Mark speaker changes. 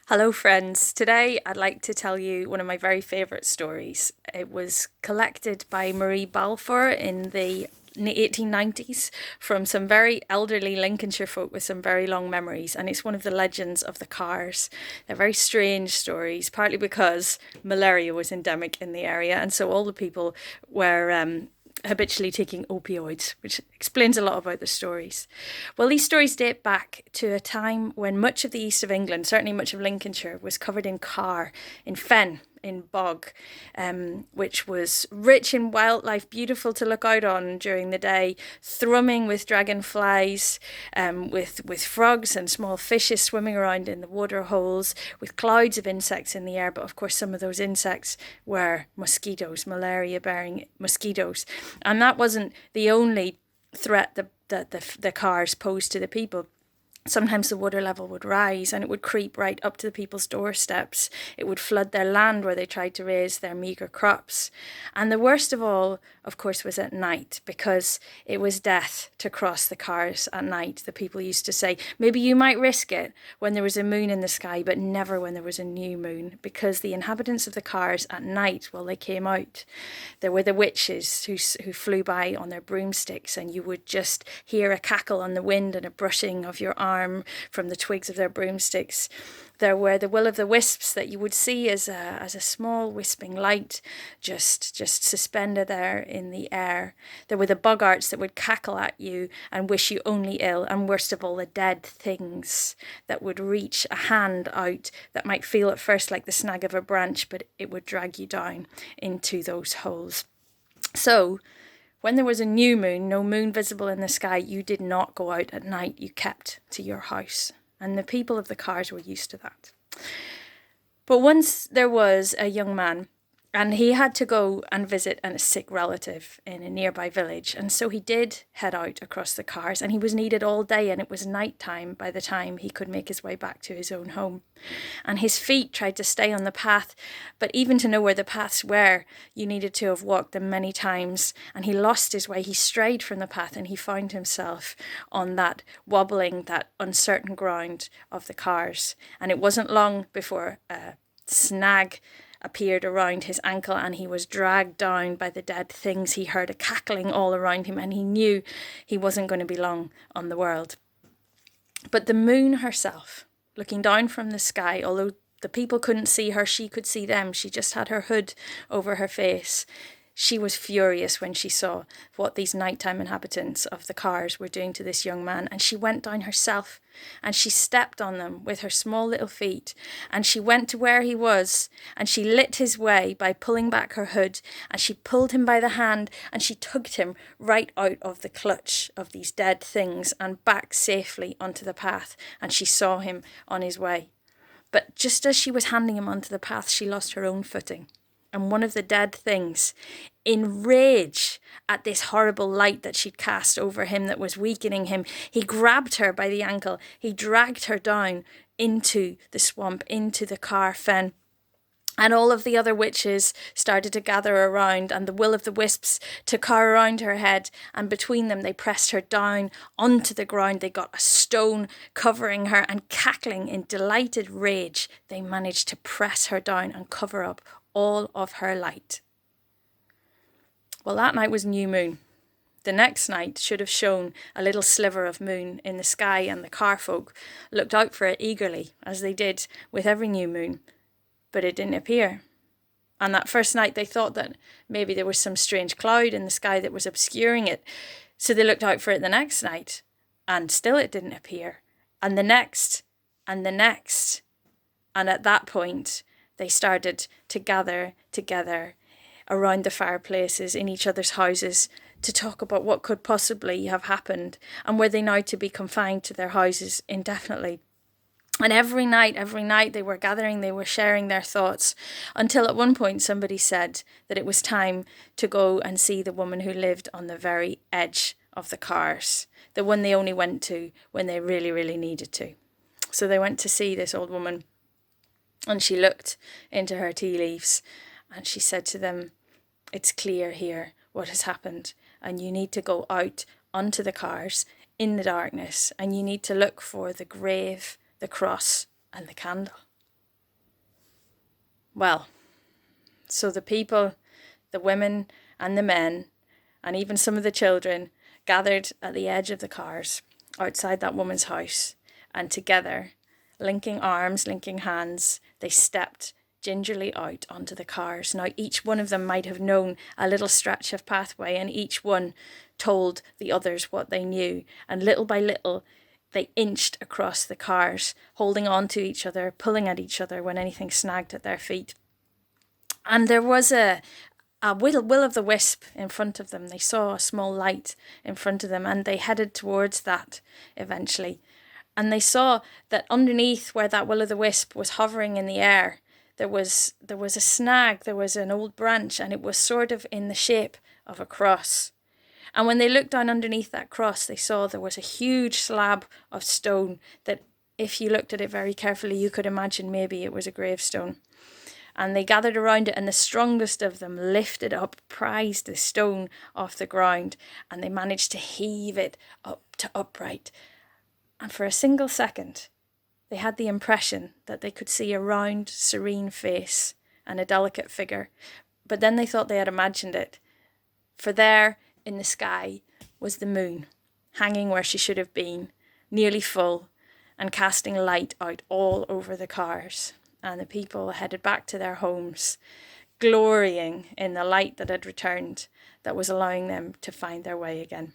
Speaker 1: Hello, friends. Today I'd like to tell you one of my very favourite stories. It was collected by Marie Balfour in the 1890s from some very elderly Lincolnshire folk with some very long memories, and it's one of the legends of the cars. They're very strange stories, partly because malaria was endemic in the area, and so all the people were habitually taking opioids, which explains a lot about the stories. Well, these stories date back to a time when much of the east of England, certainly much of Lincolnshire, was covered in carr, in fen, in bog, which was rich in wildlife, beautiful to look out on during the day, thrumming with dragonflies, with frogs and small fishes swimming around in the water holes, with clouds of insects in the air. But of course, some of those insects were mosquitoes, malaria-bearing mosquitoes, and that wasn't the only threat the cars posed to the people. Sometimes the water level would rise and it would creep right up to the people's doorsteps. It would flood their land where they tried to raise their meagre crops. And the worst of all, of course, was at night, because it was death to cross the cars at night. The people used to say, maybe you might risk it when there was a moon in the sky, but never when there was a new moon, because the inhabitants of the cars at night, well, they came out. There were the witches who flew by on their broomsticks, and you would just hear a cackle on the wind and a brushing of your arm from the twigs of their broomsticks. There were the will-o'-the-wisps that you would see as a small wisping light just suspended there in the air. There were the boggarts that would cackle at you and wish you only ill, and worst of all, the dead things that would reach a hand out that might feel at first like the snag of a branch, but it would drag you down into those holes. So, when there was a new moon, no moon visible in the sky, you did not go out at night. You kept to your house. And the people of the cars were used to that. But once there was a young man, and he had to go and visit a sick relative in a nearby village. And so he did head out across the cars, and he was needed all day, and it was night time by the time he could make his way back to his own home. And his feet tried to stay on the path, but even to know where the paths were, you needed to have walked them many times. And he lost his way. He strayed from the path, and he found himself on that wobbling, that uncertain ground of the cars. And it wasn't long before a snag appeared around his ankle, and he was dragged down by the dead things. He heard a cackling all around him, and he knew he wasn't going to be long on the world. But the moon herself, looking down from the sky, although the people couldn't see her, she could see them. She just had her hood over her face. She was furious when she saw what these nighttime inhabitants of the cars were doing to this young man, and she went down herself, and she stepped on them with her small little feet, and she went to where he was, and she lit his way by pulling back her hood, and she pulled him by the hand, and she tugged him right out of the clutch of these dead things and back safely onto the path, and she saw him on his way. But just as she was handing him onto the path, she lost her own footing. And one of the dead things, in rage at this horrible light that she'd cast over him that was weakening him, he grabbed her by the ankle. He dragged her down into the swamp, into the car fen. And all of the other witches started to gather around, and the will-o'-the-wisps to car around her head, and between them they pressed her down onto the ground. They got a stone covering her, and cackling in delighted rage, they managed to press her down and cover up all of her light. Well, that night was new moon. The next night should have shown a little sliver of moon in the sky, and the car folk looked out for it eagerly, as they did with every new moon, but it didn't appear. And that first night they thought that maybe there was some strange cloud in the sky that was obscuring it, so they looked out for it the next night, and still it didn't appear, and the next, and the next. And at that point they started to gather together around the fireplaces in each other's houses to talk about what could possibly have happened, and were they now to be confined to their houses indefinitely. And every night they were gathering, they were sharing their thoughts, until at one point somebody said that it was time to go and see the woman who lived on the very edge of the cars, the one they only went to when they really, really needed to. So they went to see this old woman, and she looked into her tea leaves, and she said to them, "It's clear here what has happened, and you need to go out onto the cars in the darkness, and you need to look for the grave, the cross, and the candle." Well, so the people, the women and the men, and even some of the children gathered at the edge of the cars outside that woman's house, and together, linking arms, linking hands, they stepped gingerly out onto the cars. Now, each one of them might have known a little stretch of pathway, and each one told the others what they knew. And little by little, they inched across the cars, holding on to each other, pulling at each other when anything snagged at their feet. And there was a will-o'-the-wisp in front of them. They saw a small light in front of them, and they headed towards that eventually. And they saw that underneath where that will-o'-the-wisp was hovering in the air, there was a snag, there was an old branch, and it was sort of in the shape of a cross. And when they looked down underneath that cross, they saw there was a huge slab of stone that, if you looked at it very carefully, you could imagine maybe it was a gravestone. And they gathered around it, and the strongest of them lifted up, prized the stone off the ground, and they managed to heave it up to upright. And for a single second, they had the impression that they could see a round, serene face and a delicate figure. But then they thought they had imagined it. For there, in the sky, was the moon, hanging where she should have been, nearly full, and casting light out all over the cars. And the people headed back to their homes, glorying in the light that had returned, that was allowing them to find their way again.